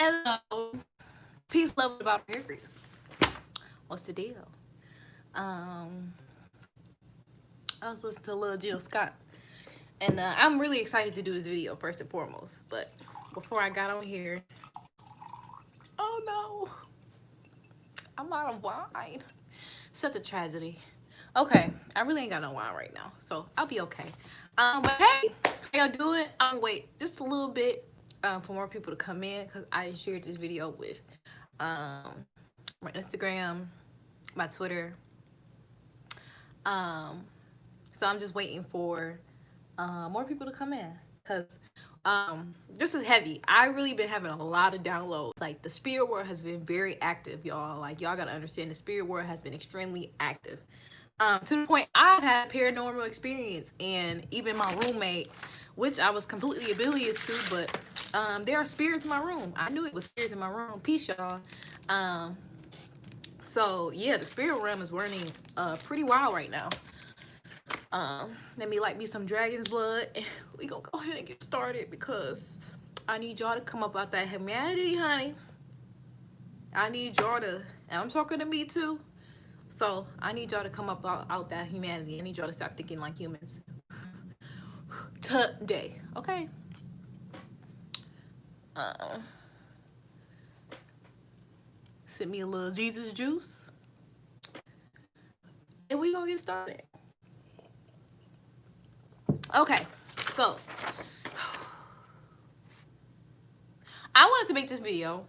Hello. Peace, love, about Aquarius. What's the deal? Um, I was listening to Lil Jill Scott, and I'm really excited to do this video first and foremost. But before I got on here, oh no, I'm out of wine. Such a tragedy. Okay, I really ain't got no wine right now, so I'll be okay. But hey, how y'all doing? Wait just a little bit for more people to come in because I shared this video with my Instagram, my Twitter. Um, so I'm just waiting for more people to come in because this is heavy. I really been having a lot of downloads. Like the spirit world has been very active, y'all. Like y'all gotta understand the spirit world has been extremely active. To the point I've had paranormal experience, and even my roommate, which I was completely oblivious to, but there are spirits in my room. I knew it was spirits in my room. Peace, y'all. Um, so yeah, the spirit realm is running pretty wild right now. Let me light me some dragon's blood. We gonna go ahead and get started because I need y'all to come up out that humanity, honey. I need y'all to, and I'm talking to me too. So I need y'all to come up out that humanity. I need y'all to stop thinking like humans today, okay? Send me a little Jesus juice, and we gonna get started. Okay, so I wanted to make this video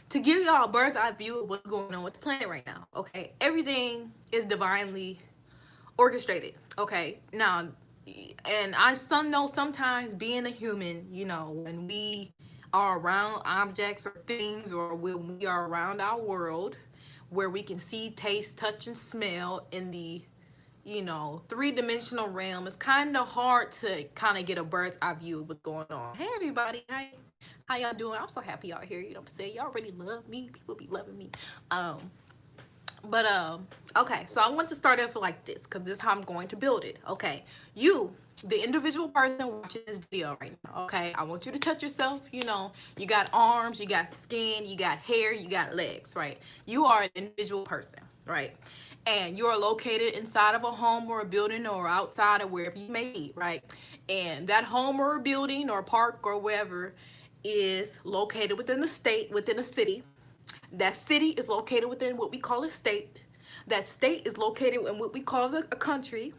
to give y'all a bird's eye view of what's going on with the planet right now. Okay, everything is divinely orchestrated. Okay, now, and I know sometimes being a human, you know, when we are around objects or things, or when we are around our world where we can see, taste, touch, and smell in the, you know, three-dimensional realm, it's kind of hard to kind of get a bird's eye view of what's going on. Hey everybody, how y'all doing? I'm so happy y'all here. You know what I'm saying? Y'all already love me. People be loving me. Okay, so I want to start off like this because this is how I'm going to build it. Okay, you, the individual person watching this video right now, okay, I want you to touch yourself. You know, you got arms, you got skin, you got hair, you got legs, right? You are an individual person, right? And you are located inside of a home or a building or outside of wherever you may be, right? And that home or a building or park or wherever is located within the state, within a city. That city is located within what we call a state. That state is located in what we call a country.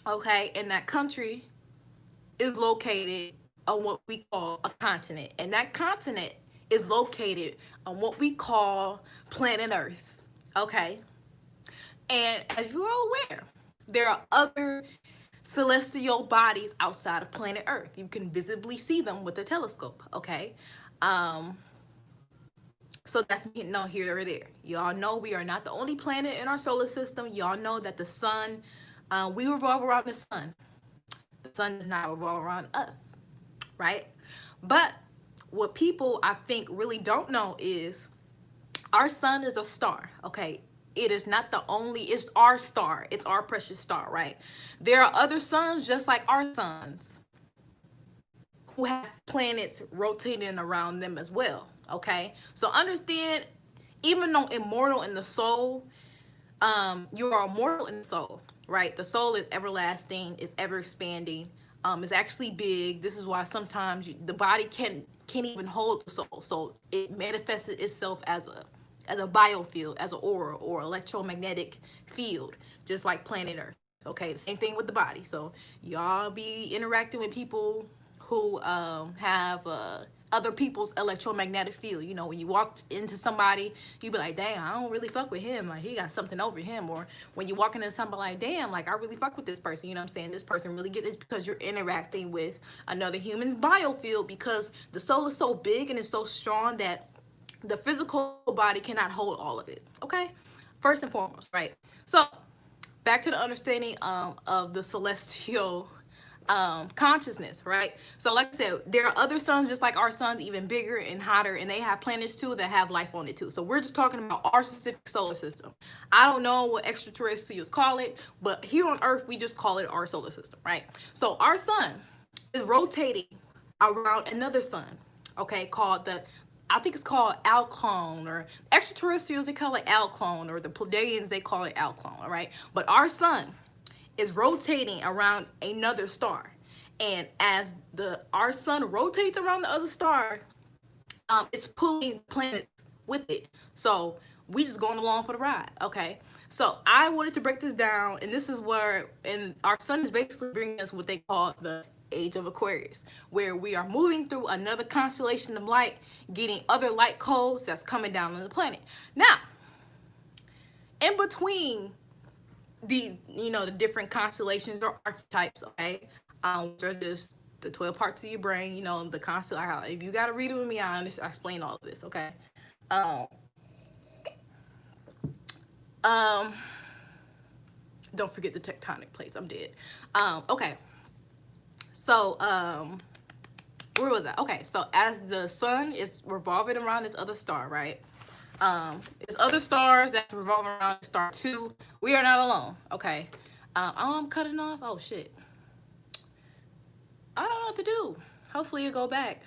Okay, and that country is located on what we call a continent. And that continent is located on what we call planet Earth. Okay, and as you're all aware, there are other celestial bodies outside of planet Earth. You can visibly see them with a telescope. Okay, so that's no here or there. Y'all know we are not the only planet in our solar system. Y'all know that the sun, we revolve around the sun. The sun does not revolve around us, right? But what people, I think, really don't know is our sun is a star, okay? It is not the only, it's our star. It's our precious star, right? There are other suns just like our suns who have planets rotating around them as well, okay? So understand, even though immortal in the soul, you are immortal in the soul, right? The soul is everlasting, it's ever expanding, it's actually big. This is why sometimes the body can't even hold the soul, so it manifests itself as a biofield, as an aura or electromagnetic field, just like planet Earth. Okay, the same thing with the body. So y'all be interacting with people who have other people's electromagnetic field. You know, when you walk into somebody, you be like, damn, I don't really fuck with him. Like, he got something over him. Or when you walk into somebody like, damn, like, I really fuck with this person. You know what I'm saying? This person really gets it because you're interacting with another human's biofield, because the soul is so big and it's so strong that the physical body cannot hold all of it. Okay? First and foremost, right? So, back to the understanding of the celestial consciousness, right? So like I said, there are other suns just like our suns, even bigger and hotter, and they have planets too that have life on it too. So we're just talking about our specific solar system. I don't know what extraterrestrials call it, but here on Earth we just call it our solar system, right? So our sun is rotating around another sun, okay, called I think it's called Alclone, or extraterrestrials, they call it Alclone, or the Pleiadians, they call it Alclone, all right? But our sun is rotating around another star. And as our sun rotates around the other star, it's pulling planets with it. So we just going along for the ride, okay? So I wanted to break this down, and this is where, and our sun is basically bringing us what they call the age of Aquarius, where we are moving through another constellation of light, getting other light codes that's coming down on the planet. Now, in between the different constellations or archetypes, okay, which are just the 12 parts of your brain, the constellation. If you got to read it with me, I explain all of this, okay? Don't forget the tectonic plates. I'm dead. Okay. So, where was I? Okay, so as the sun is revolving around this other star, right? There's other stars that revolve around star 2. We are not alone, okay? I'm cutting off. Oh, shit. I don't know what to do. Hopefully you go back.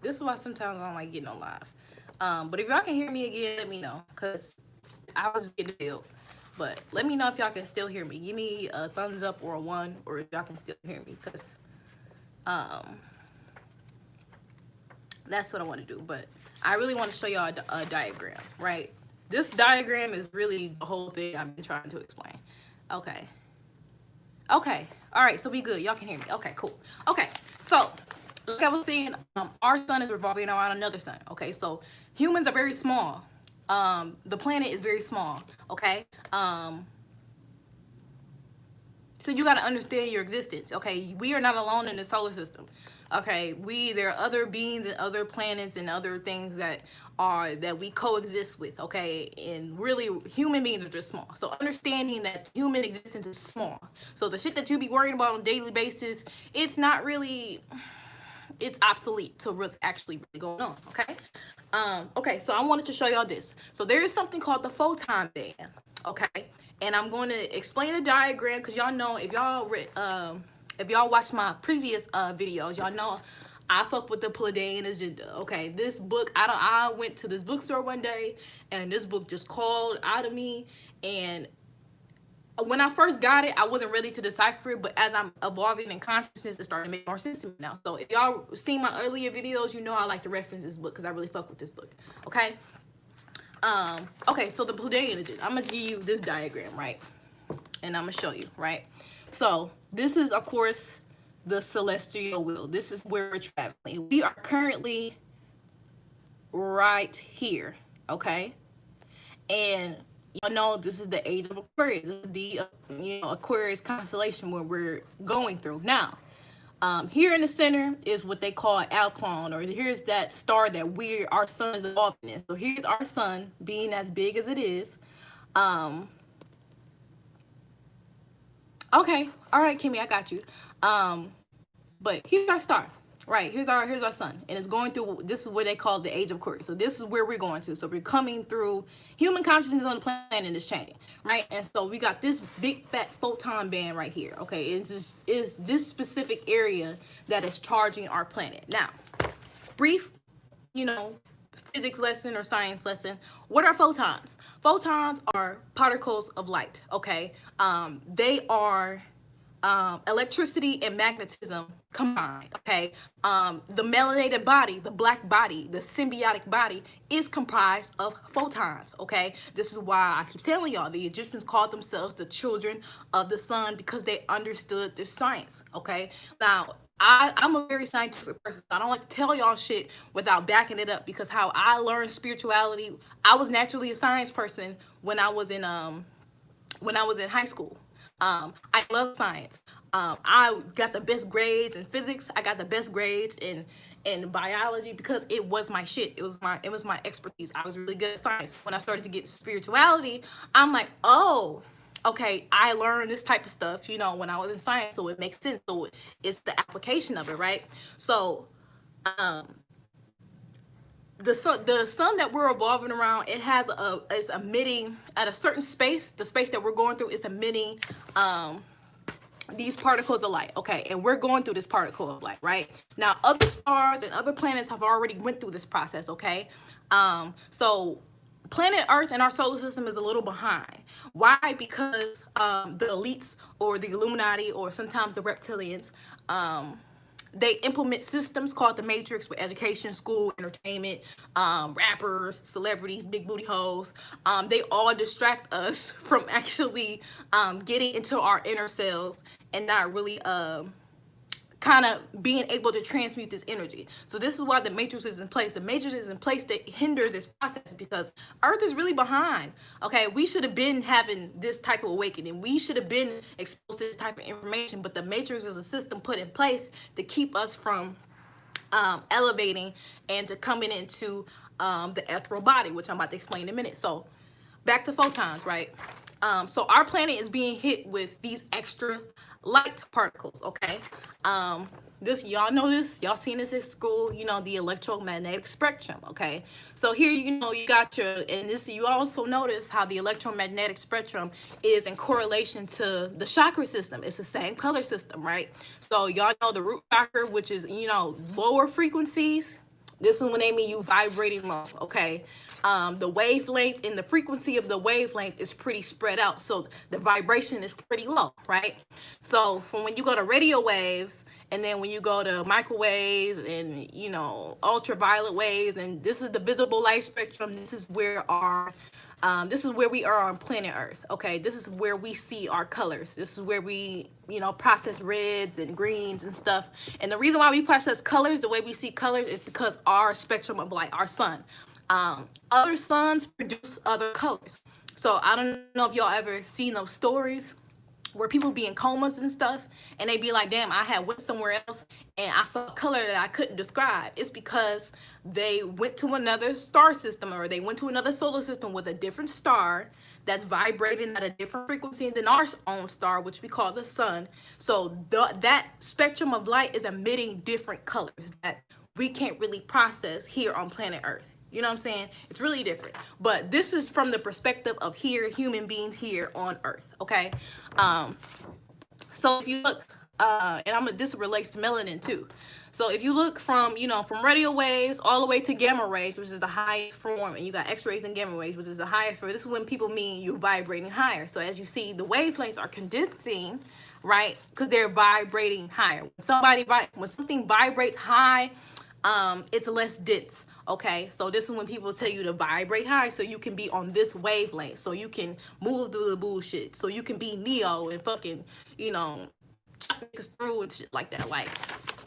This is why sometimes I don't like getting on live. But if y'all can hear me again, let me know, because I was just getting filled. But let me know if y'all can still hear me. Give me a thumbs up or a 1, or if y'all can still hear me, because that's what I want to do. But I really want to show y'all a diagram, right? This diagram is really the whole thing I've been trying to explain. Okay. Okay. All right. So be good. Y'all can hear me. Okay, cool. Okay. So like I was saying, our sun is revolving around another sun. Okay. So humans are very small. The planet is very small. Okay. So you got to understand your existence. Okay. We are not alone in the solar system. Okay, there are other beings and other planets and other things that we coexist with, okay? And really, human beings are just small. So understanding that human existence is small. So the shit that you be worrying about on a daily basis, it's not really, it's obsolete to what's actually really going on, okay? Okay, so I wanted to show y'all this. So there is something called the photon band, okay? And I'm going to explain the diagram, because y'all know, if y'all watched my previous videos, y'all know I fuck with the Pleiadian agenda. Okay, this book, I went to this bookstore one day, and this book just called out of me. And when I first got it, I wasn't ready to decipher it, but as I'm evolving in consciousness, it started to make more sense to me now. So if y'all seen my earlier videos, you know I like to reference this book, because I really fuck with this book. Okay. Okay, so the Pleiadian agenda. I'm gonna give you this diagram, right? And I'm gonna show you, right? So this is, of course, the celestial wheel. This is where we're traveling. We are currently right here, okay? And y'all know this is the age of Aquarius. This is the Aquarius constellation where we're going through. Now, here in the center is what they call Alclone, or here's that star that our sun is evolving in. So here's our sun being as big as it is. Okay, all right, Kimmy, I got you. But here's our star, right? Here's our sun, and it's going through. This is what they call the age of Aquarius. So this is where we're going to. So we're coming through human consciousness on the planet is changing, right? And so we got this big fat photon band right here. Okay, it's this specific area that is charging our planet. Now, brief, physics lesson or science lesson. What are photons? Photons are particles of light, okay? They are electricity and magnetism combined, okay? The melanated body, the black body, the symbiotic body is comprised of photons, okay? This is why I keep telling y'all the Egyptians called themselves the children of the sun, because they understood this science, okay? Now, I'm a very scientific person. I don't like to tell y'all shit without backing it up, because how I learned spirituality, I was naturally a science person when I was in high school. I love science. I got the best grades in physics. I got the best grades in biology, because it was my shit. It was my expertise. I was really good at science. When I started to get spirituality, I'm like, oh, okay, I learned this type of stuff, when I was in science, so it makes sense. So it's the application of it, right? So, the sun that we're revolving around, is emitting at a certain space. The space that we're going through is emitting these particles of light, okay? And we're going through this particle of light, right? Now, other stars and other planets have already went through this process, okay? So planet Earth in our solar system is a little behind. Why? Because the elites or the Illuminati or sometimes the reptilians, they implement systems called the Matrix with education, school, entertainment, rappers, celebrities, big booty hoes. They all distract us from actually getting into our inner selves and not really kind of being able to transmute this energy. So this is why the matrix is in place. The matrix is in place to hinder this process because Earth is really behind. Okay, we should have been having this type of awakening. We should have been exposed to this type of information, but the matrix is a system put in place to keep us from elevating and to coming into the ethereal body, which I'm about to explain in a minute. So back to photons, right? So our planet is being hit with these extra light particles, okay? This, y'all know this, y'all seen this at school, you know, the electromagnetic spectrum, okay? So here, you know, you got your, and this, you also notice how the electromagnetic spectrum is in correlation to the chakra system. It's the same color system, right? So y'all know the root chakra, which is, you know, lower frequencies. This is when they mean you vibrating low, okay? The wavelength and the frequency of the wavelength is pretty spread out. So the vibration is pretty low, right? So from when you go to radio waves and then when you go to microwaves and, you know, ultraviolet waves, and this is the visible light spectrum, this is where our this is where we are on planet Earth, okay? This is where we see our colors. This is where we, you know, process reds and greens and stuff. And the reason why we process colors, the way we see colors, is because our spectrum of light, our sun. Other suns produce other colors. So I don't know if y'all ever seen those stories where people be in comas and stuff and they be like, damn, I had went somewhere else and I saw a color that I couldn't describe. It's because they went to another star system or they went to another solar system with a different star that's vibrating at a different frequency than our own star, which we call the sun. So that spectrum of light is emitting different colors that we can't really process here on planet Earth. You know what I'm saying? It's really different. But this is from the perspective of here, human beings here on Earth, okay? So if you look, and this relates to melanin too. So if you look from, you know, from radio waves all the way to gamma rays, which is the highest form, and you got X-rays and gamma rays, which is the highest form. This is when people mean you're vibrating higher. So as you see, the wavelengths are condensing, right? Because they're vibrating higher. When something vibrates high, it's less dense. Okay, so this is when people tell you to vibrate high so you can be on this wavelength, so you can move through the bullshit, so you can be Neo and fucking, you know, chop niggas through and shit like that. Like,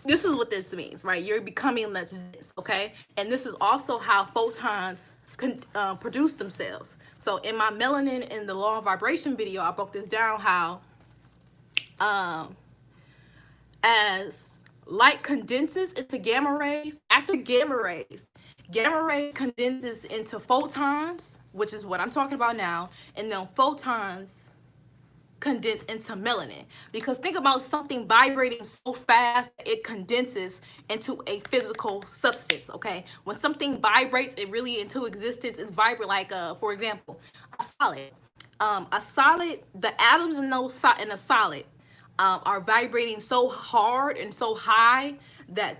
this is what this means, right? You're becoming less dense, okay? And this is also how photons can produce themselves. So in my melanin and the law of vibration video, I broke this down how as light condenses into gamma rays, after gamma ray condenses into photons, which is what I'm talking about now, and then photons condense into melanin. Because think about something vibrating so fast it condenses into a physical substance, okay? When something vibrates it really into existence, it's vibrate like for example, a solid. The atoms in a solid are vibrating so hard and so high that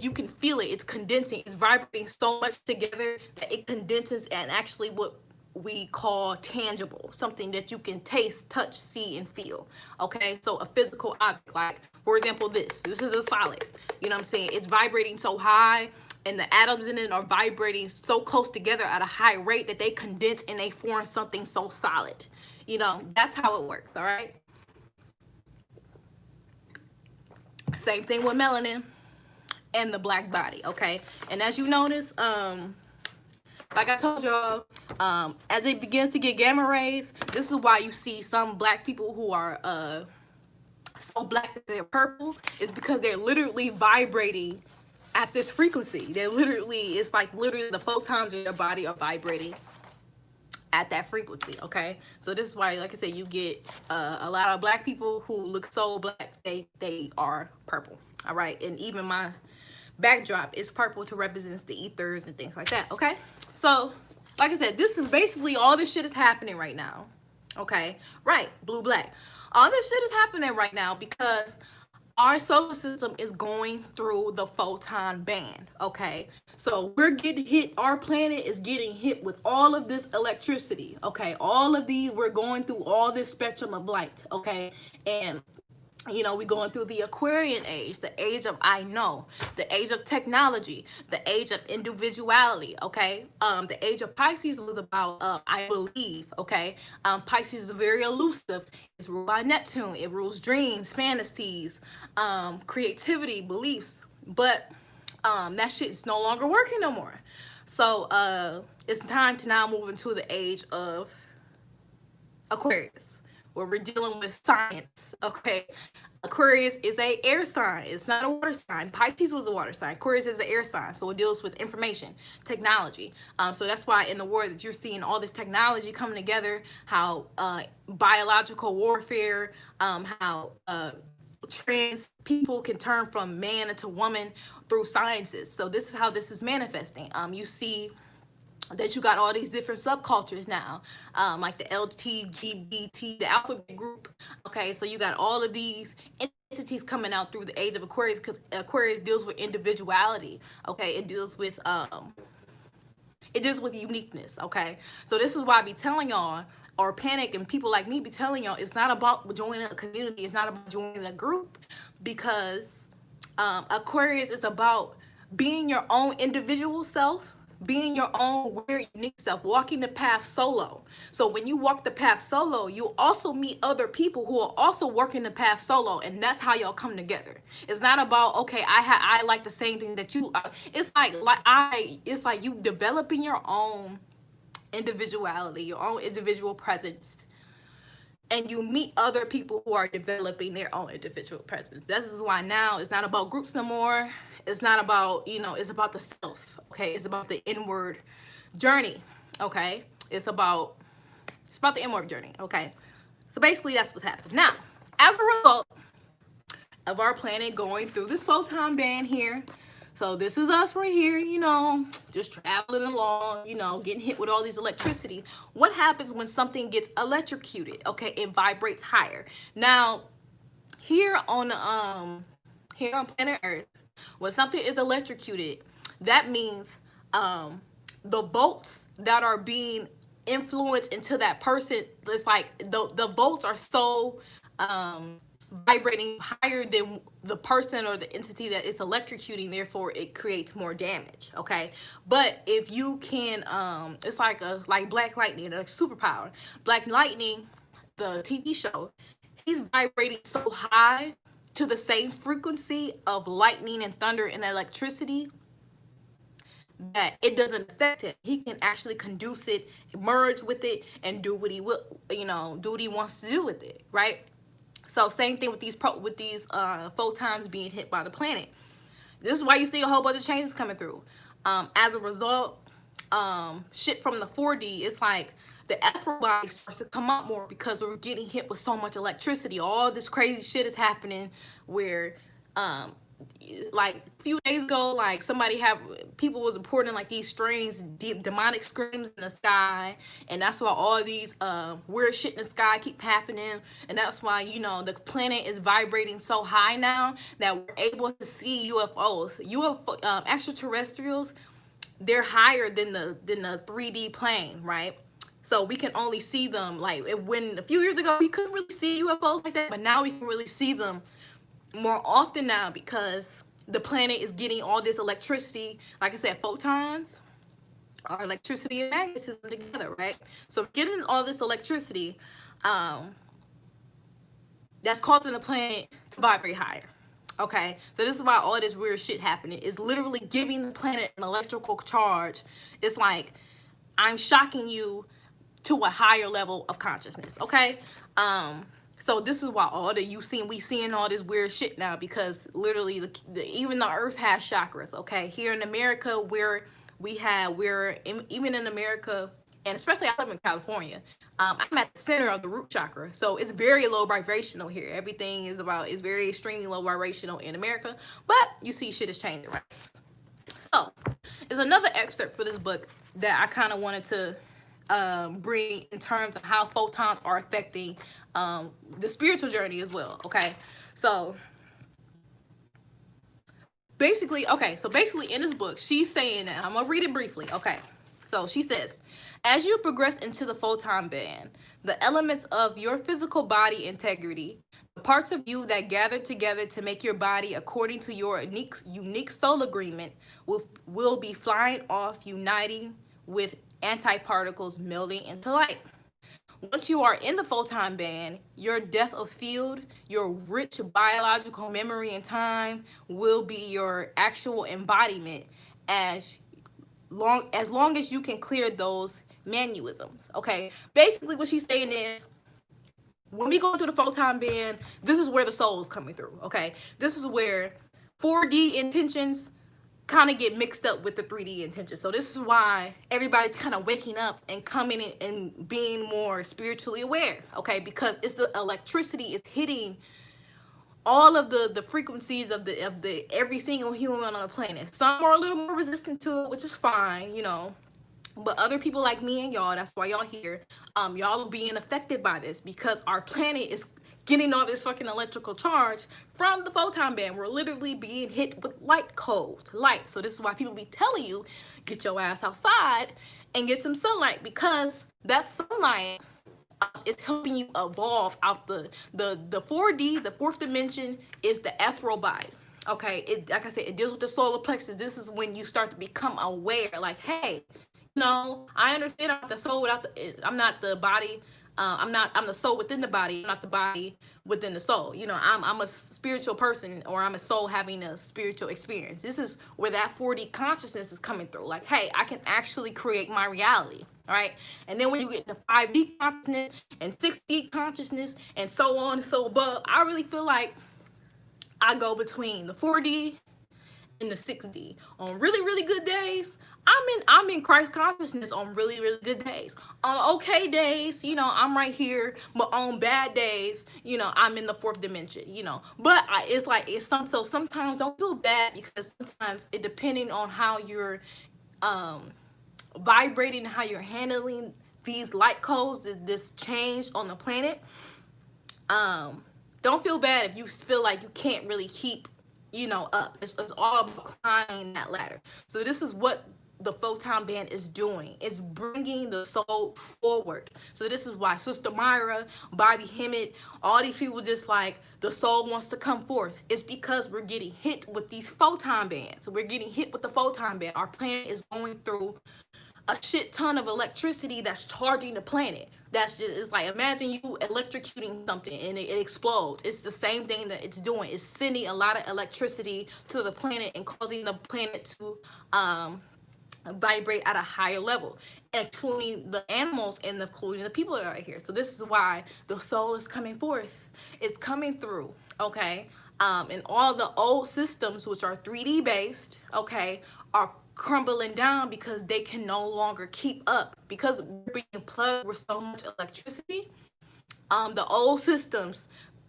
you can feel it. It's condensing. It's vibrating so much together that it condenses and actually what we call tangible, something that you can taste, touch, see, and feel. Okay, so a physical object, like for example, this is a solid. You know what I'm saying? It's vibrating so high, and the atoms in it are vibrating so close together at a high rate that they condense and they form something so solid. You know, that's how it works. All right. Same thing with melanin and the black body, okay? And as you notice, like I told y'all, as it begins to get gamma rays, this is why you see some black people who are so black that they're purple, is because they're literally vibrating at this frequency. It's like literally the photons in their body are vibrating at that frequency, okay? So this is why, like I said, you get a lot of black people who look so black, they are purple, all right? And even my backdrop is purple to represent the ethers and things like that, okay? So, like I said, this is basically all this shit is happening right now, okay? Right, blue, black. All this shit is happening right now because our solar system is going through the photon band. Okay, so we're getting hit, our planet is getting hit with all of this electricity. Okay, all of these, we're going through all this spectrum of light. Okay, and you know, we're going through the Aquarian age, the age of I know, the age of technology, the age of individuality. Okay, the age of Pisces was about I believe. Okay, Pisces is very elusive. It's ruled by Neptune. It rules dreams, fantasies, creativity, beliefs. But that shit is no longer working no more. So it's time to now move into the age of Aquarius, where we're dealing with science. Okay, Aquarius is a air sign. It's not a water sign. Pisces was a water sign. Aquarius is an air sign, so it deals with information, technology. So that's why in the war that you're seeing all this technology coming together. How biological warfare, how trans people can turn from man into woman through sciences. So this is how this is manifesting. You see that you got all these different subcultures now, like the LGBT, the alphabet group. Okay, so you got all of these entities coming out through the age of Aquarius, because Aquarius deals with individuality. Okay, it deals with uniqueness. Okay, so this is why I be telling y'all, or Panic and people like me be telling y'all, it's not about joining a community, it's not about joining a group, because Aquarius is about being your own individual self, being your own weird, unique self, walking the path solo. So when you walk the path solo, you also meet other people who are also working the path solo, and that's how y'all come together. It's not about, okay, I like the same thing that you. It's like you developing your own individuality, your own individual presence, and you meet other people who are developing their own individual presence. This is why now it's not about groups no more. It's not about, it's about the self. Okay, it's about the inward journey. Okay, it's about the inward journey. Okay, so basically that's what's happening now. As a result of our planet going through this photon band here, so this is us right here, just traveling along, getting hit with all these electricity. What happens when something gets electrocuted? Okay, it vibrates higher. Now, here on planet Earth, when something is electrocuted, that means the volts that are being influenced into that person, it's like the volts are so vibrating higher than the person or the entity that it's electrocuting, therefore it creates more damage. Okay, but if you can, it's like Black Lightning, a superpower. Black Lightning, the TV show, he's vibrating so high to the same frequency of lightning and thunder and electricity that it doesn't affect him. He can actually conduce it, merge with it, and do what he will, do what he wants to do with it, right? So same thing with these photons being hit by the planet. This is why you see a whole bunch of changes coming through. As a result, shit from the 4D, it's like the ethereal body starts to come up more because we're getting hit with so much electricity. All this crazy shit is happening where, like a few days ago, like people was reporting like these strange demonic screams in the sky, and that's why all these weird shit in the sky keep happening, and that's why the planet is vibrating so high now that we're able to see UFOs. Extraterrestrials, they're higher than the 3D plane, right? So we can only see them when a few years ago we couldn't really see UFOs like that, but now we can really see them more often now because the planet is getting all this electricity. Like I said, photons are electricity and magnetism together, right? So getting all this electricity, that's causing the planet to vibrate higher. Okay, so this is why all this weird shit happening is literally giving the planet an electrical charge. It's like I'm shocking you to a higher level of consciousness. Okay, so this is why we seeing all this weird shit now, because literally even the earth has chakras. Okay, here in America, even in America, and especially I live in California, I'm at the center of the root chakra, so it's very low vibrational here. Everything is very extremely low vibrational in America, but you see shit is changing, right? So there's another excerpt for this book that I kind of wanted to bring in terms of how photons are affecting the spiritual journey as well. Okay, so basically in this book, she's saying that, I'm gonna read it briefly. Okay, so she says, as you progress into the photon band, the elements of your physical body integrity, the parts of you that gather together to make your body according to your unique soul agreement, will be flying off, uniting with antiparticles, melding into light. Once you are in the photon band, your depth of field, your rich biological memory and time will be your actual embodiment, as long as you can clear those mannerisms. Okay, basically what she's saying is, when we go into the photon band, this is where the soul is coming through. Okay, this is where 4D intentions kind of get mixed up with the 3D intention. So this is why everybody's kind of waking up and coming in and being more spiritually aware, okay? Because it's the electricity is hitting all of the frequencies of the every single human on the planet. Some are a little more resistant to it, which is fine, you know. But other people like me and y'all, that's why y'all here, y'all are being affected by this, because our planet is getting all this fucking electrical charge from the photon band. We're literally being hit with light cold light. So this is why people be telling you, get your ass outside and get some sunlight, because that sunlight is helping you evolve out the 4D. The fourth dimension is the ethereal body. Okay, it, like I said, it deals with the solar plexus. This is when you start to become aware, like, hey, no, I understand I'm not the soul without the, I'm not the body. I'm the soul within the body. I'm not the body within the soul. You know, I'm a spiritual person, or I'm a soul having a spiritual experience. This is where that 4D consciousness is coming through. Like, hey, I can actually create my reality. All right. And then when you get the 5D consciousness and 6D consciousness and so on and so above, I really feel like I go between the 4D in the 6D. On really good days, I'm in Christ consciousness. On really good days, on okay days, you know, I'm right here. But on bad days, you know, I'm in the fourth dimension, you know. But it's like, so sometimes don't feel bad, because sometimes it, depending on how you're vibrating, how you're handling these light codes, this change on the planet, don't feel bad if you feel like you can't really keep, you know, up. It's all about climbing that ladder. So this is what the photon band is doing. It's bringing the soul forward. So this is why Sister Myra, Bobby Hemmett, all these people just like, the soul wants to come forth. It's because we're getting hit with these photon bands. We're getting hit with the photon band. Our planet is going through a shit ton of electricity that's charging the planet. That's just, it's like, imagine you electrocuting something and it explodes. It's the same thing that it's doing. It's sending a lot of electricity to the planet and causing the planet to vibrate at a higher level, including the animals and including the people that are here. So this is why the soul is coming forth. It's coming through, okay? And all the old systems, which are 3D based, okay, are crumbling down because they can no longer keep up, because we're being plugged with so much electricity. The old systems,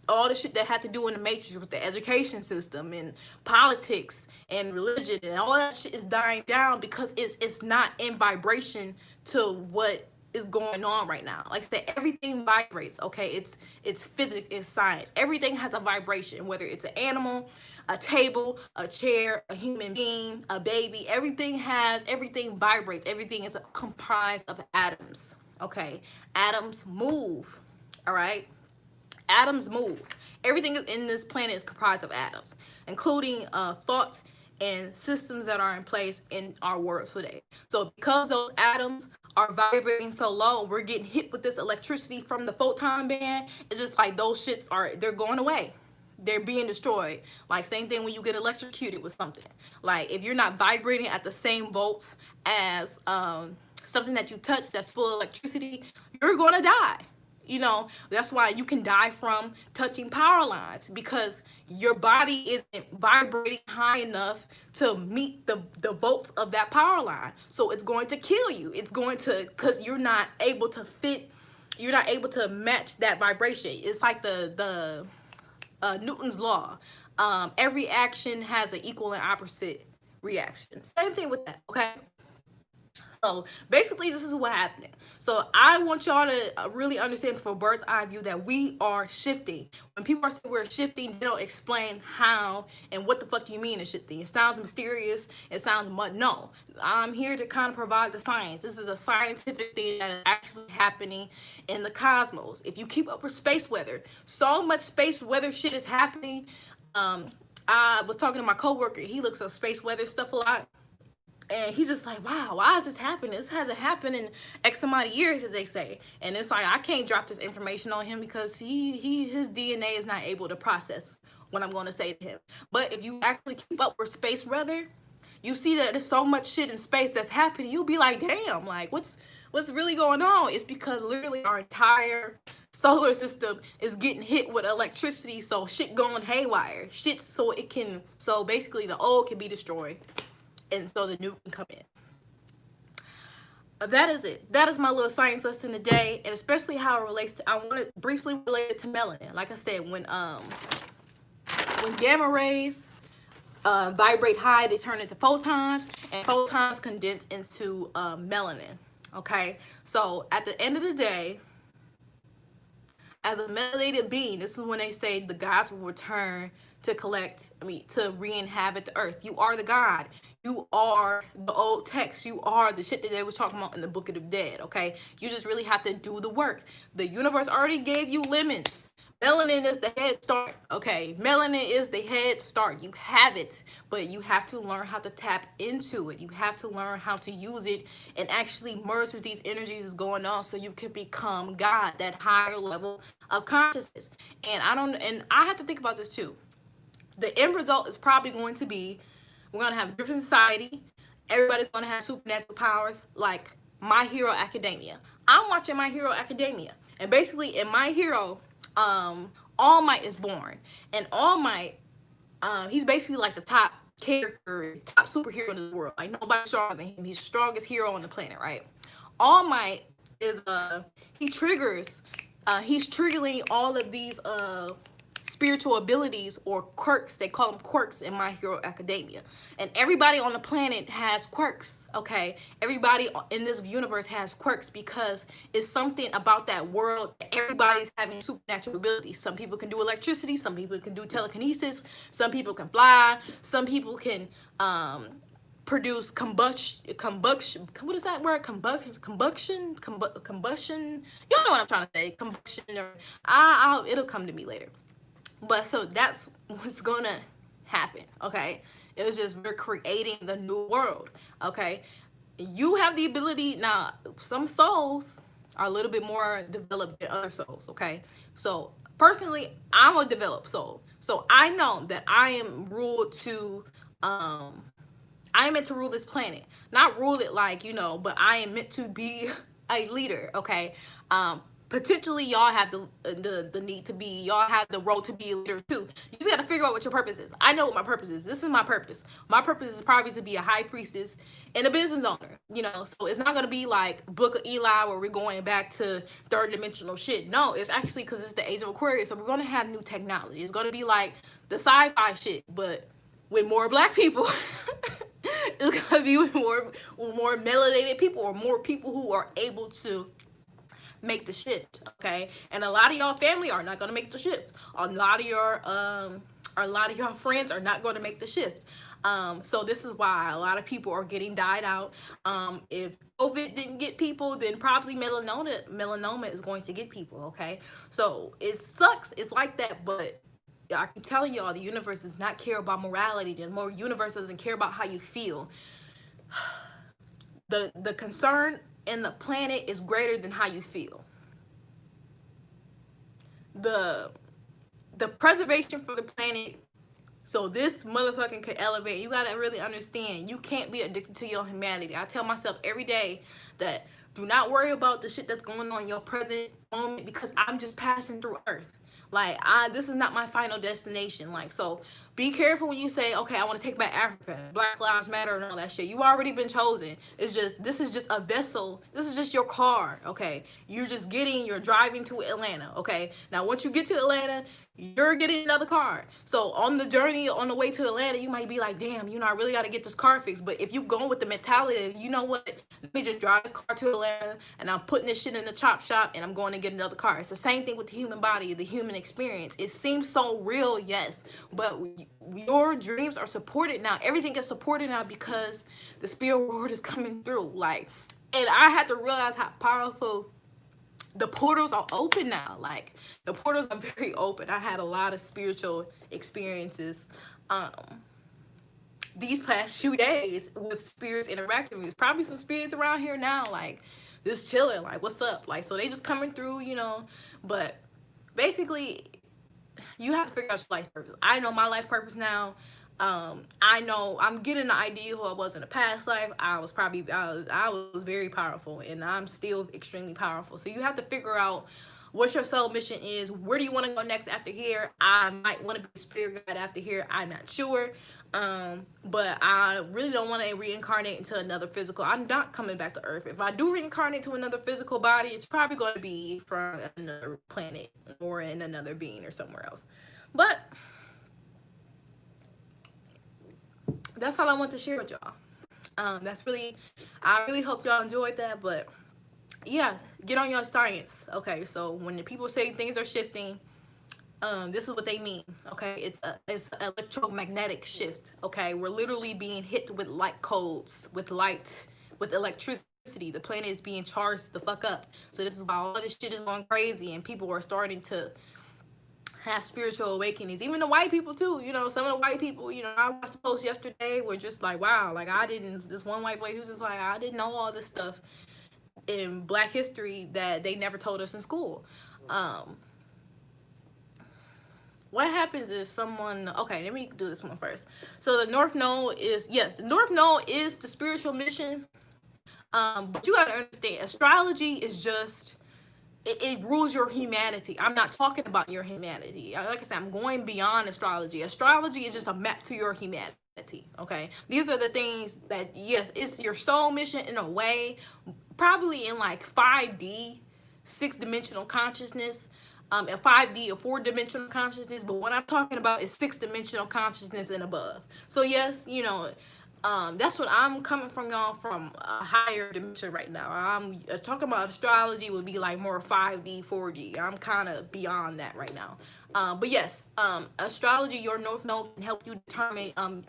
all the shit that had to do in the matrix with the education system and politics and religion and all that shit is dying down, because it's not in vibration to what is going on right now. Like I said, everything vibrates, okay? It's physics, it's science. Everything has a vibration, whether it's an animal, a table, a chair, a human being, a baby. Everything vibrates. Everything is comprised of atoms, okay? Atoms move, all right? Atoms move. Everything in this planet is comprised of atoms, including thoughts and systems that are in place in our world today. So because those atoms are vibrating so low, we're getting hit with this electricity from the photon band. It's just like those shits they're going away. They're being destroyed. Like, same thing when you get electrocuted with something. Like, if you're not vibrating at the same volts as something that you touch that's full of electricity, you're gonna die. You know, that's why you can die from touching power lines, because your body isn't vibrating high enough to meet the volts of that power line. So it's going to kill you. It's going to, because you're not able to match that vibration. It's like the Newton's law. Every action has an equal and opposite reaction. Same thing with that, okay? So basically, this is what happened. So I want y'all to really understand from a bird's eye view that we are shifting. When people are saying we're shifting, they don't explain how and what the fuck you mean is shifting. It sounds mysterious. It sounds no. I'm here to kind of provide the science. This is a scientific thing that is actually happening in the cosmos. If you keep up with space weather, so much space weather shit is happening. I was talking to my coworker. He looks at space weather stuff a lot. And he's just like, wow, why is this happening? This hasn't happened in X amount of years, as they say. And it's like, I can't drop this information on him because his DNA is not able to process what I'm going to say to him. But if you actually keep up with space weather, you see that there's so much shit in space that's happening. You'll be like, damn, like what's really going on? It's because literally our entire solar system is getting hit with electricity, so shit going haywire. Shit, so basically the old can be destroyed, and so the new can come in. That is it. That is my little science lesson today, and especially how it relates to, I want to briefly relate it to melanin. Like I said, when gamma rays vibrate high, they turn into photons, and photons condense into melanin. Okay, so at the end of the day, as a melanated being, this is when they say the gods will return to re-inhabit the earth. You are the god. You are the old text. You are the shit that they were talking about in the Book of the Dead, okay? You just really have to do the work. The universe already gave you lemons. Melanin is the head start, okay? Melanin is the head start. You have it, but you have to learn how to tap into it. You have to learn how to use it and actually merge with these energies that's going on so you can become God, that higher level of consciousness. And I have to think about this too. The end result is probably going to be, we're going to have a different society. Everybody's going to have supernatural powers like My Hero Academia. I'm watching My Hero Academia. And basically in My Hero, All Might is born. And All Might, he's basically like the top character, top superhero in the world. Like nobody's stronger than him. He's the strongest hero on the planet, right? All Might is, he's triggering all of these, spiritual abilities or quirks. They call them quirks in My Hero Academia. And everybody on the planet has quirks, okay? Everybody in this universe has quirks because it's something about that world. Everybody's having supernatural abilities. Some people can do electricity. Some people can do telekinesis. Some people can fly. Some people can produce combustion. What is that word? Combustion. You know what I'm trying to say. Combustion. Or it'll come to me later. But so that's what's gonna happen, okay? It was just, we're creating the new world, okay? You have the ability, now some souls are a little bit more developed than other souls, okay? So personally, I'm a developed soul. So I know that I am ruled to, I am meant to rule this planet. Not rule it like, but I am meant to be a leader, okay? Potentially y'all have the need to be, y'all have the role to be a leader too. You just got to figure out what your purpose is. I know what my purpose is. This is my purpose. My purpose is probably to be a high priestess and a business owner, so it's not going to be like Book of Eli where we're going back to third dimensional shit. No, it's actually because it's the age of Aquarius, so we're going to have new technology. It's going to be like the sci-fi shit, but with more black people. It's going to be with more melanated people, or more people who are able to make the shift, okay? And a lot of y'all family are not going to make the shift. A lot of your friends are not going to make the shift. So this is why a lot of people are getting died out. If COVID didn't get people, then probably melanoma is going to get people, okay? So it sucks. It's like that, but I keep telling y'all, the universe does not care about morality. The universe doesn't care about how you feel. The concern in the planet is greater than how you feel. The preservation for the planet, so this motherfucking could elevate. You gotta really understand, you can't be addicted to your humanity. I tell myself every day that do not worry about the shit that's going on in your present moment, because I'm just passing through Earth. Like, this is not my final destination. Like, so be careful when you say, okay, I want to take back Africa, Black Lives Matter and all that shit. You've already been chosen. This is just a vessel. This is just your car, okay? You're driving to Atlanta, okay? Now, once you get to Atlanta, you're getting another car. So on the journey, on the way to Atlanta, you might be like, damn, I really got to get this car fixed. But if you go with the mentality of, you know what, let me just drive this car to Atlanta and I'm putting this shit in the chop shop and I'm going to get another car. It's the same thing with the human body, the human experience. It seems so real, yes, but your dreams are supported now. Everything is supported now because the spirit world is coming through. Like, and I had to realize how powerful the portals are open now. Like, the portals are very open. I had a lot of spiritual experiences these past few days with spirits interacting with me. There's probably some spirits around here now, like, just chilling, like, what's up? Like, so they just coming through, but basically you have to figure out your life purpose. I know my life purpose now. I know I'm getting the idea who I was in a past life. I was very powerful, and I'm still extremely powerful. So you have to figure out what your soul mission is. Where do you want to go next after here? I might want to be a spirit guide after here. I'm not sure. But I really don't want to reincarnate into another physical. I'm not coming back to Earth. If I do reincarnate to another physical body, it's probably going to be from another planet or in another being or somewhere else. But that's all I want to share with y'all. I really hope y'all enjoyed that. But yeah, get on your science. Okay, so when the people say things are shifting, this is what they mean. Okay, it's an electromagnetic shift. Okay, we're literally being hit with light codes, with electricity. The planet is being charged the fuck up. So this is why all this shit is going crazy, and people are starting to have spiritual awakenings. Even the white people too. Some of the white people, I watched a post yesterday were just like, wow, like this one white boy who's just like, I didn't know all this stuff in Black history that they never told us in school. What happens if someone, okay, let me do this one first. So the North Node is the spiritual mission. But you gotta understand, astrology is just, it rules your humanity. I'm not talking about your humanity. Like I said, I'm going beyond astrology. Astrology is just a map to your humanity, okay? These are the things that, yes, it's your soul mission in a way, probably in like 5D, 6-dimensional consciousness, and 5D or 4-dimensional consciousness. But what I'm talking about is 6-dimensional consciousness and above. So yes, that's what I'm coming from, y'all, from a higher dimension right now. I'm talking about astrology would be like more 5D, 4D. I'm kind of beyond that right now. But yes, astrology, your North Node can help you determine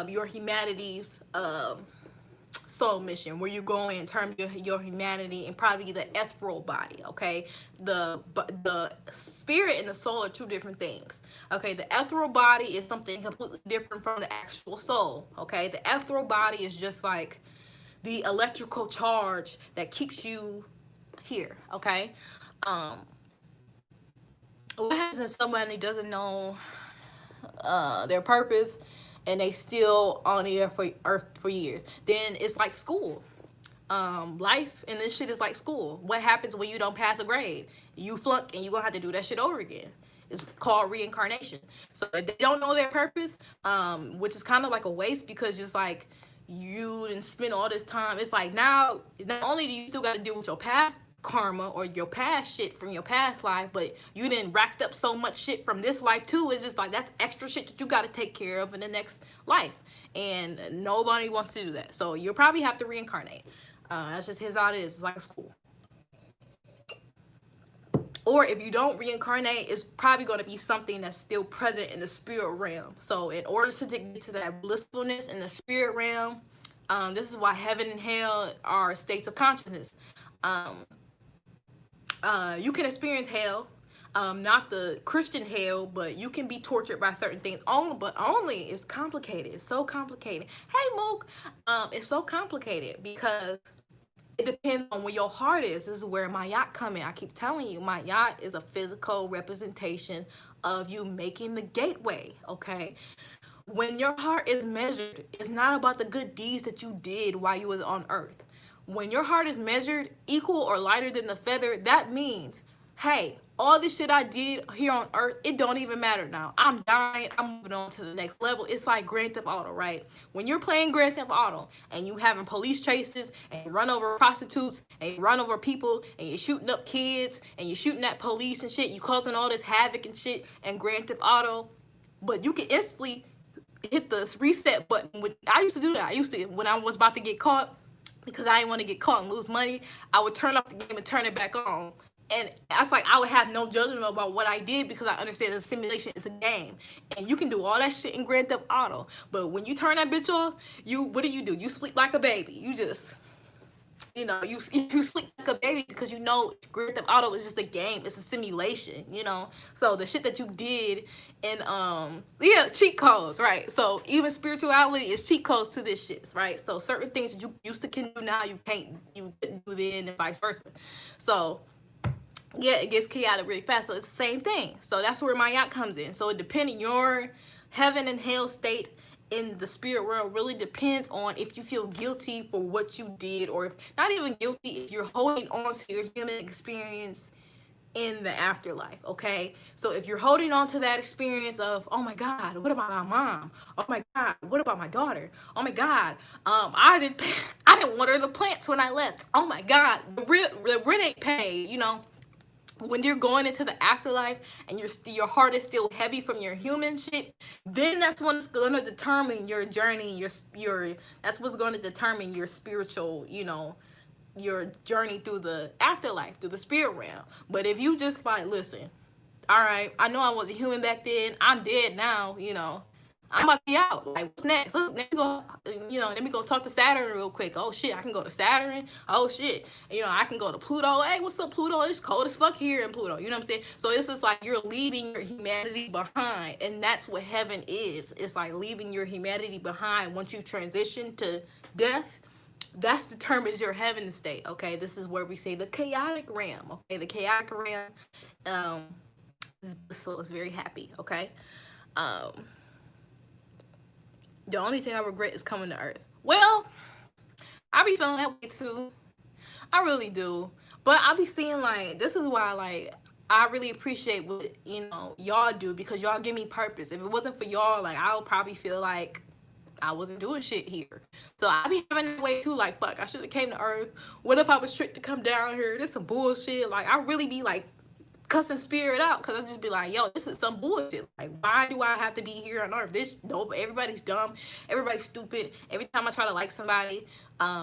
your humanity's soul mission, where you're going in terms of your humanity and probably the ethereal body. Okay, the spirit and the soul are two different things. Okay, the ethereal body is something completely different from the actual soul. Okay, the ethereal body is just like the electrical charge that keeps you here. Okay, what happens if somebody doesn't know their purpose and they still on the earth for years? Then it's like school. Life and this shit is like school. What happens when you don't pass a grade? You flunk and you're gonna have to do that shit over again. It's called reincarnation. So if they don't know their purpose, which is kind of like a waste, because it's like you didn't spend all this time. It's like now, not only do you still got to deal with your past karma or your past shit from your past life, but you didn't racked up so much shit from this life too. It's just like that's extra shit that you got to take care of in the next life, and nobody wants to do that. So you'll probably have to reincarnate. That's just how it is. It's like a school. Or if you don't reincarnate, it's probably going to be something that's still present in the spirit realm. So in order to get to that blissfulness in the spirit realm, this is why heaven and hell are states of consciousness. You can experience hell, not the Christian hell, but you can be tortured by certain things. Only it's complicated. It's so complicated. Hey, Mook, it's so complicated because it depends on where your heart is. This is where my yacht come in. I keep telling you, my yacht is a physical representation of you making the gateway, okay? When your heart is measured, it's not about the good deeds that you did while you was on earth. When your heart is measured equal or lighter than the feather, that means, hey, all this shit I did here on earth, it don't even matter now. I'm dying. I'm moving on to the next level. It's like Grand Theft Auto, right? When you're playing Grand Theft Auto and you having police chases and you run over prostitutes and you run over people and you're shooting up kids and you're shooting at police and shit, you causing all this havoc and shit in Grand Theft Auto, but you can instantly hit the reset button. I used to do that. I used to, when I was about to get caught, because I didn't want to get caught and lose money, I would turn off the game and turn it back on. And that's like, I would have no judgment about what I did because I understand the simulation is a game. And you can do all that shit in Grand Theft Auto. But when you turn that bitch off, what do? You sleep like a baby. You just, you sleep like a baby because Grand Theft Auto is just a game. It's a simulation, So the shit that you did in cheat codes, right? So even spirituality is cheat codes to this shit, right? So certain things that you used to can do now, you couldn't do then, and vice versa. So yeah, it gets chaotic really fast. So it's the same thing. So that's where my yacht comes in. So depending your heaven and hell state in the spirit world really depends on if you feel guilty for what you did, or if not even guilty, if you're holding on to your human experience in the afterlife. Okay, so if you're holding on to that experience of, oh my God, what about my mom? Oh my God, what about my daughter? Oh my God, I didn't water the plants when I left. Oh my God, the rent ain't paid. When you're going into the afterlife and your heart is still heavy from your human shit, then that's when it's going to determine your journey, that's what's going to determine your spiritual, your journey through the afterlife, through the spirit realm. But if you just like, listen, all right, I know I was a human back then, I'm dead now, I'm about to be out. Like, what's next? Let me go talk to Saturn real quick. Oh shit, I can go to Saturn. Oh shit, I can go to Pluto. Hey, what's up, Pluto? It's cold as fuck here in Pluto. You know what I'm saying? So it's just like you're leaving your humanity behind, and that's what heaven is. It's like leaving your humanity behind once you transition to death. That determines your heaven state. Okay, this is where we say the chaotic realm. Okay, the chaotic realm. So it's very happy. Okay. The only thing I regret is coming to Earth. Well, I be feeling that way too. I really do. But I be seeing like, this is why I really appreciate what y'all do, because y'all give me purpose. If it wasn't for y'all, I would probably feel like I wasn't doing shit here. So I be having that way too, like, fuck, I should have came to Earth. What if I was tricked to come down here? This some bullshit. Like, I really be like cussing spirit out, because I just be like, yo, this is some bullshit. Like, why do I have to be here on Earth? Everybody's dumb, everybody's stupid. Every time I try to like somebody,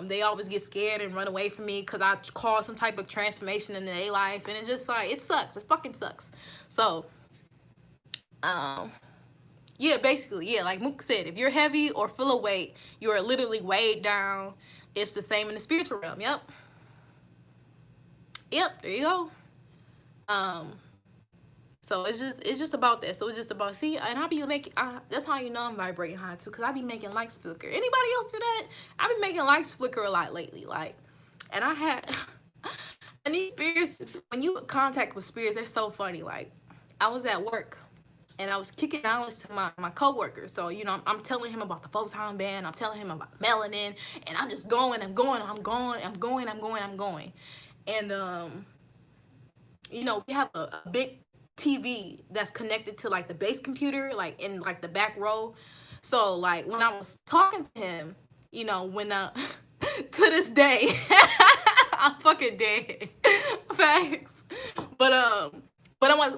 they always get scared and run away from me because I cause some type of transformation in their life, and it's just like, it sucks. It fucking sucks. So yeah, basically, yeah, like Mook said, if you're heavy or full of weight, you are literally weighed down. It's the same in the spiritual realm. Yep, there you go. So it's just about that. So it's just about, see, and I be making, that's how I'm vibrating high too, because I be making lights flicker. Anybody else do that? I be making lights flicker a lot lately, and I had, and these spirits, when you contact with spirits, they're so funny. Like, I was at work and I was kicking knowledge to my coworker. So, I'm telling him about the photon band, I'm telling him about melanin, and I'm just going. And we have a big TV that's connected to the base computer, in the back row. So when I was talking to him, when to this day, I'm fucking dead. Facts. But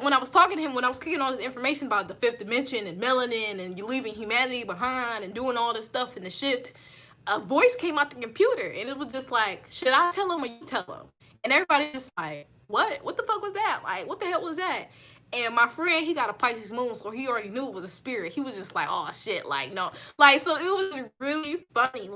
when I was talking to him, when I was kicking all this information about the fifth dimension and melanin and you leaving humanity behind and doing all this stuff in the shift, a voice came out the computer, and it was just like, should I tell him or you tell him? And everybody just like, what the fuck was that? Like, what the hell was that? And my friend, he got a Pisces moon, so he already knew it was a spirit. He was just like, oh shit, no. So it was really funny,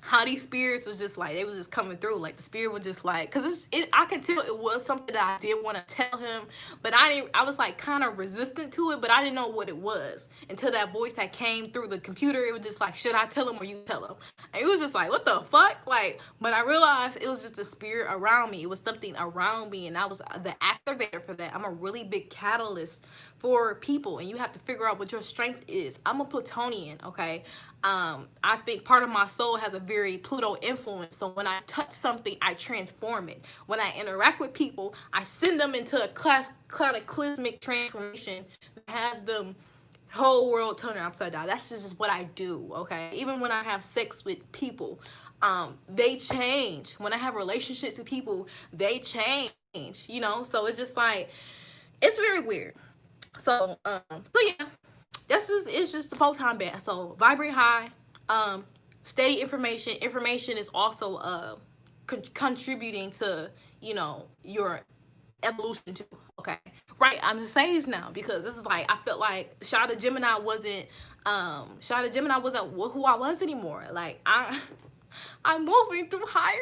how these spirits was just they was just coming through. The spirit was just because I could tell it was something that I did want to tell him, but I was kind of resistant to it, but I didn't know what it was until that voice that came through the computer. It was just should I tell him or you tell him? And it was just what the fuck? But I realized it was just a spirit around me. It was something around me, and I was the activator for that. I'm a really big catalyst for people, and you have to figure out what your strength is. I'm a Plutonian, okay? I think part of my soul has a very Pluto influence, so when I touch something, I transform it. When I interact with people, I send them into a cataclysmic transformation that has them whole world turning upside down. That's just what I do, okay? Even when I have sex with people, they change. When I have relationships with people, they change, you know? So it's just like, it's very weird. So yeah, it's just the photon band. So vibrate high, steady information. Information is also contributing to, you know, your evolution too. Okay, right. I'm a sage now because this is like I felt like Shada Gemini wasn't who I was anymore. Like I'm moving through higher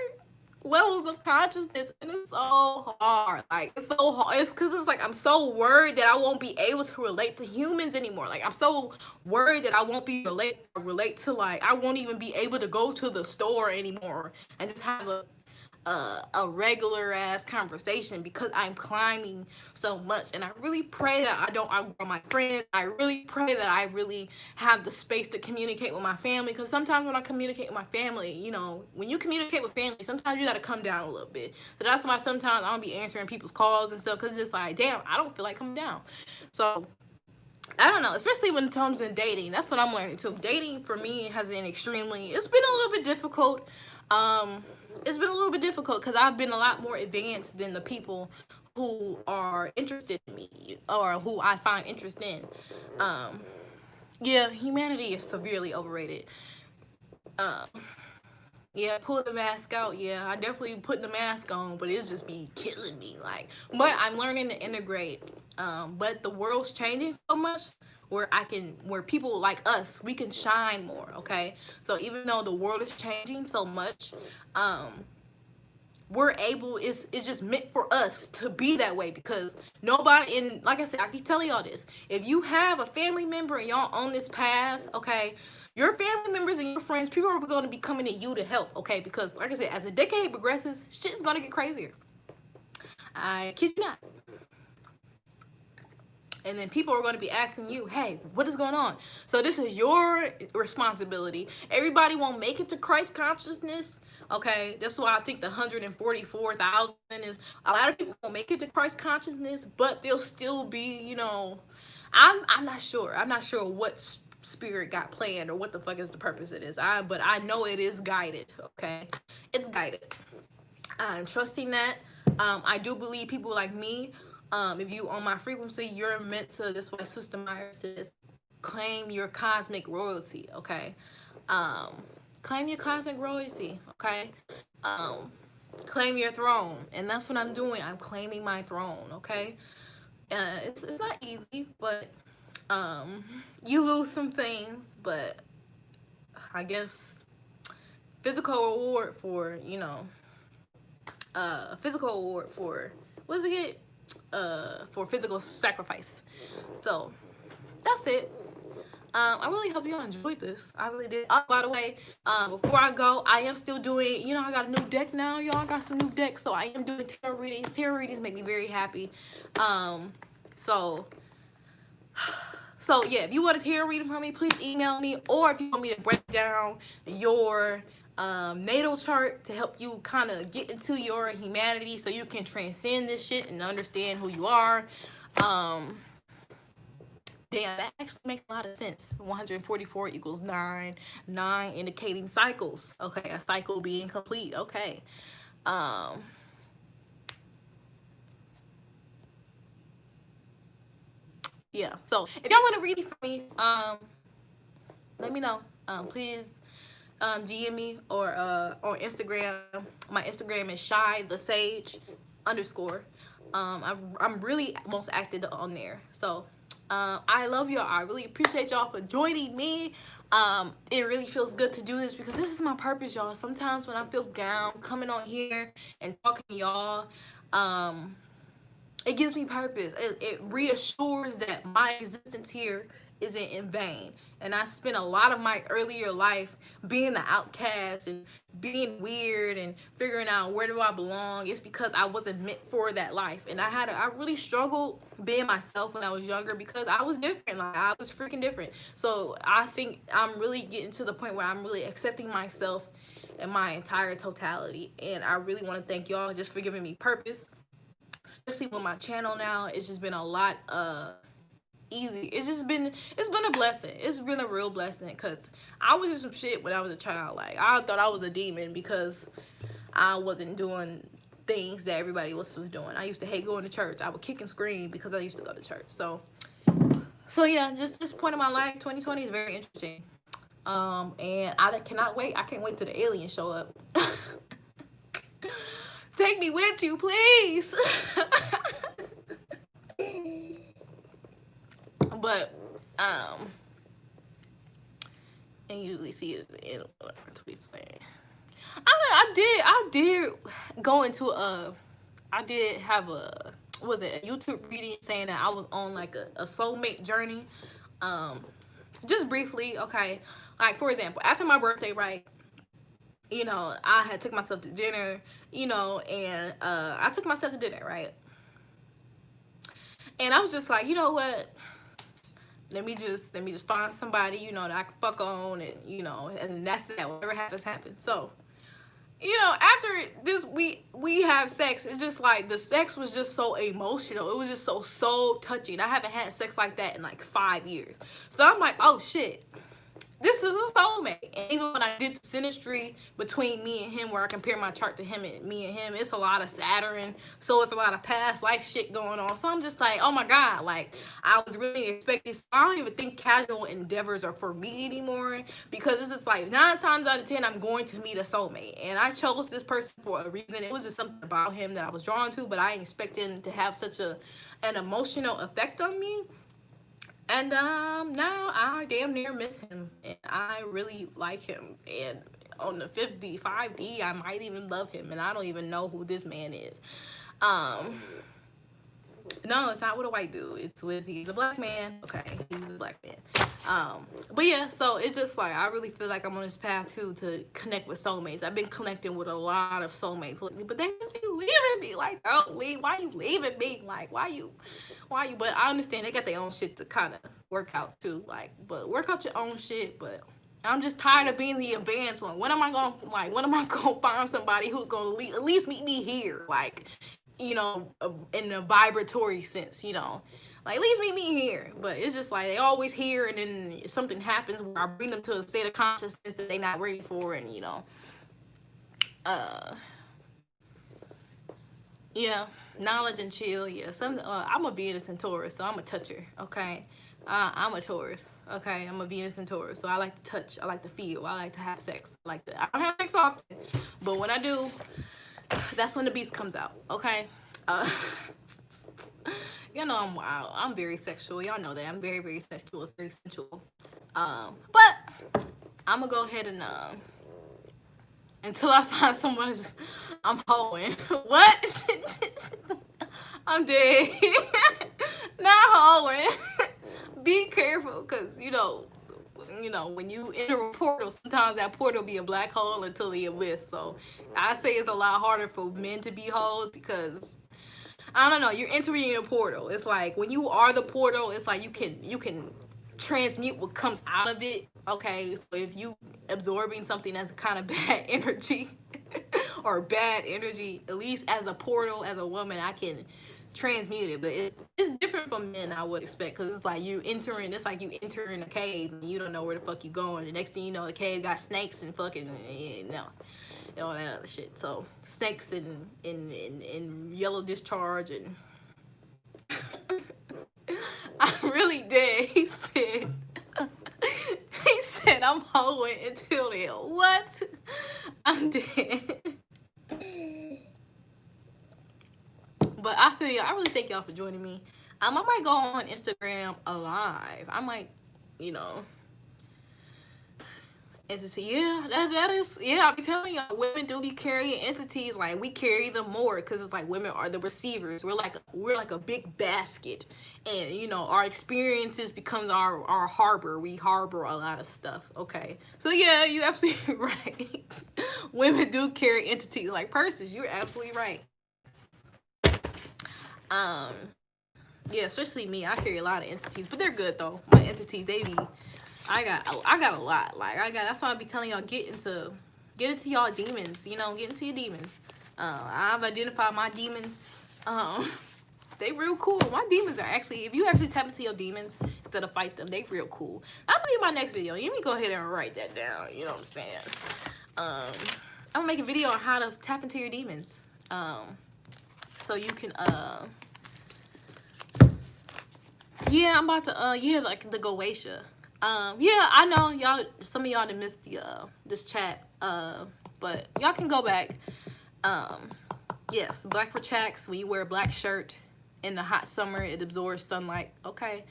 levels of consciousness, and it's so hard. Like it's so hard. It's because it's like I'm so worried that I won't be able to relate to humans anymore. Like I'm so worried that I won't be relate to, like I won't even be able to go to the store anymore and just have a regular ass conversation because I'm climbing so much. And I really pray that I don't outgrow my friends. I really pray that I really have the space to communicate with my family, because sometimes when I communicate with my family, you know, when you communicate with family, sometimes you got to come down a little bit. So that's why sometimes I don't be answering people's calls and stuff, because it's just like, damn, I don't feel like coming down. So I don't know, especially when it comes to dating. That's what I'm learning too. Dating for me has been it's been a little bit difficult. It's been a little bit difficult because I've been a lot more advanced than the people who are interested in me or who I find interest in. Yeah, humanity is severely overrated. Um, yeah, pull the mask out. Yeah, I definitely put the mask on, but it's just be killing me. Like, but I'm learning to integrate. But the world's changing so much where people like us, we can shine more. Okay, so even though the world is changing so much, we're able, it's just meant for us to be that way, because nobody, and like I said, I keep telling y'all this, if you have a family member and y'all on this path, okay, your family members and your friends, people are going to be coming to you to help, okay, because like I said, as the decade progresses, shit is going to get crazier. I kid you not. And then people are going to be asking you, hey, what is going on? So this is your responsibility. Everybody won't make it to Christ consciousness. Okay, that's why I think the 144,000 is, a lot of people won't make it to Christ consciousness, but they'll still be, you know, I'm not sure. I'm not sure what spirit got planned or what the fuck is the purpose of this. But I know it is guided. Okay, it's guided. I'm trusting that. I do believe people like me, if you on my frequency, you're meant to, this way Sister Myers says, claim your cosmic royalty, okay? Claim your cosmic royalty, okay? Claim your throne. And that's what I'm doing. I'm claiming my throne, okay? It's not easy, but you lose some things, but I guess physical reward for, you know, physical reward for, what does it get? For physical sacrifice. So that's it. I really hope y'all enjoyed this. I really did. Oh, by the way, before I go, I am still doing, you know, I got a new deck now, y'all. I got some new decks, so I am doing tarot readings. Tarot readings make me very happy. So yeah, if you want a tarot reading from me, please email me. Or if you want me to break down your natal chart to help you kind of get into your humanity so you can transcend this shit and understand who you are. Damn, that actually makes a lot of sense. 144 equals 9. 9 indicating cycles. Okay, a cycle being complete. Okay. Yeah. So if y'all want to read it for me, let me know. Please DM me or on Instagram. My Instagram is shy the sage _ I'm really most active on there. So I love y'all. I really appreciate y'all for joining me. It really feels good to do this because this is my purpose, y'all. Sometimes when I feel down, coming on here and talking to y'all, it gives me purpose. It reassures that my existence here isn't in vain. And I spent a lot of my earlier life being the outcast and being weird and figuring out where do I belong. It's because I wasn't meant for that life. And I really struggled being myself when I was younger because I was different. Like, I was freaking different. So I think I'm really getting to the point where I'm really accepting myself in my entire totality. And I really want to thank y'all just for giving me purpose, especially with my channel now. It's just been a lot easy. It's been a blessing. It's been a real blessing because I was just some shit when I was a child. Like, I thought I was a demon because I wasn't doing things that everybody else was doing. I used to hate going to church. I would kick and scream because I used to go to church. So yeah, just this point in my life, 2020 is very interesting. And I cannot wait. I can't wait till the aliens show up. Take me with you, please. But and usually see it in to be playing. I did go into I did have a YouTube reading saying that I was on like a soulmate journey. Just briefly, okay. Like, for example, after my birthday, right? You know, I had took myself to dinner, you know, and I took myself to dinner, right? And I was just like, you know what? Let me just find somebody, you know, that I can fuck on, and you know, and that's that. Whatever happens, happens. So, you know, after this, we have sex. It's just like the sex was just so emotional. It was just so touching. I haven't had sex like that in like 5 years. So I'm like, oh shit, this is a soulmate. And even when I did the synastry between me and him, where I compare my chart to him and me and him, it's a lot of Saturn, so it's a lot of past life shit going on. So I'm just like, oh my god, like, I was really expecting. So I don't even think casual endeavors are for me anymore, because it's just like 9 times out of 10 I'm going to meet a soulmate, and I chose this person for a reason. It was just something about him that I was drawn to, but I didn't expect him to have such an emotional effect on me. And now I damn near miss him, and I really like him. And on the 5D, I might even love him, and I don't even know who this man is. No, it's not with a white dude. It's with, he's a black man. Okay, he's a black man. But yeah, so it's just like, I really feel like I'm on this path too to connect with soulmates. I've been connecting with a lot of soulmates lately, but they just be leaving me. Like, don't leave. Why you leaving me? Like, why you? But I understand they got their own shit to kind of work out too. Like, but work out your own shit. But I'm just tired of being the advanced one. When am I gonna find somebody who's gonna at least meet me here? Like, you know, in a vibratory sense, you know, like, at least meet me here. But it's just like they always here, and then something happens where I bring them to a state of consciousness that they're not ready for, and you know, yeah, knowledge and chill. Yeah, I'm a Venus and Taurus, so I'm a toucher. Okay, I'm a Taurus. Okay, I'm a Venus and Taurus, so I like to touch, I like to feel, I like to have sex. I don't have sex often, but when I do, that's when the beast comes out. Okay, y'all know I'm wild. I'm very sexual. Y'all know that I'm very sexual, very sensual. But I'm gonna go ahead and until I find someone, I'm hoeing. What? I'm dead. Not hoeing. Be careful, cause you know, when you enter a portal, sometimes that portal be a black hole until the abyss. So I say it's a lot harder for men to be hoes, because I don't know, you're entering a portal. It's like when you are the portal, it's like you can transmute what comes out of it. Okay, so if you absorbing something that's kind of bad energy or bad energy, at least as a portal, as a woman, I can transmute it. But it's different from men, I would expect, because it's like it's like you entering a cave and you don't know where the fuck you going. The next thing you know, the cave got snakes and fucking, you know, all that other shit. So snakes and yellow discharge, and I'm really dead. He said I'm hoeing until then. What? I'm dead. But I feel y'all. I really thank y'all for joining me. I might go on Instagram live. I might, you know, entity. Yeah, that is. Yeah, I be telling y'all, women do be carrying entities. Like we carry them more because it's like women are the receivers. We're like a big basket, and you know our experiences becomes our harbor. We harbor a lot of stuff. Okay, so yeah, you absolutely right. Women do carry entities like purses. You're absolutely right. Um, yeah, especially me. I carry a lot of entities, but they're good though. My entities, they be I got a lot. Like I got. That's why I be telling y'all get into y'all demons. You know, get into your demons. I've identified my demons. Um, they real cool. My demons are actually, if you actually tap into your demons instead of fight them, they real cool. That'll be my next video. Let me go ahead and write that down. You know what I'm saying? Um, I'm gonna make a video on how to tap into your demons. So you can yeah, I'm about to yeah, like the Goetia. Yeah, I know y'all, some of y'all that missed the this chat. But y'all can go back. Um yes, black for checks. When you wear a black shirt in the hot summer, it absorbs sunlight. Okay.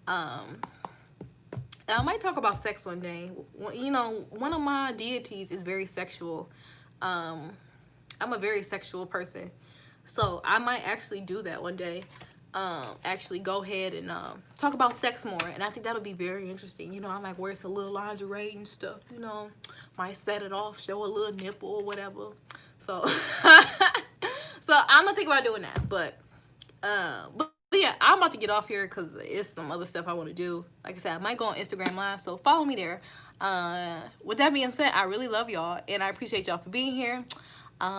Um and I might talk about sex one day. You know, one of my deities is very sexual. Um I'm a very sexual person. So I might actually do that one day. Actually go ahead and talk about sex more. And I think that'll be very interesting. You know, I might wear some little lingerie and stuff, you know. Might set it off, show a little nipple or whatever. So so I'm gonna think about doing that. But yeah, I'm about to get off here because it's some other stuff I want to do. Like I said, I might go on Instagram Live, so follow me there. With that being said, I really love y'all and I appreciate y'all for being here.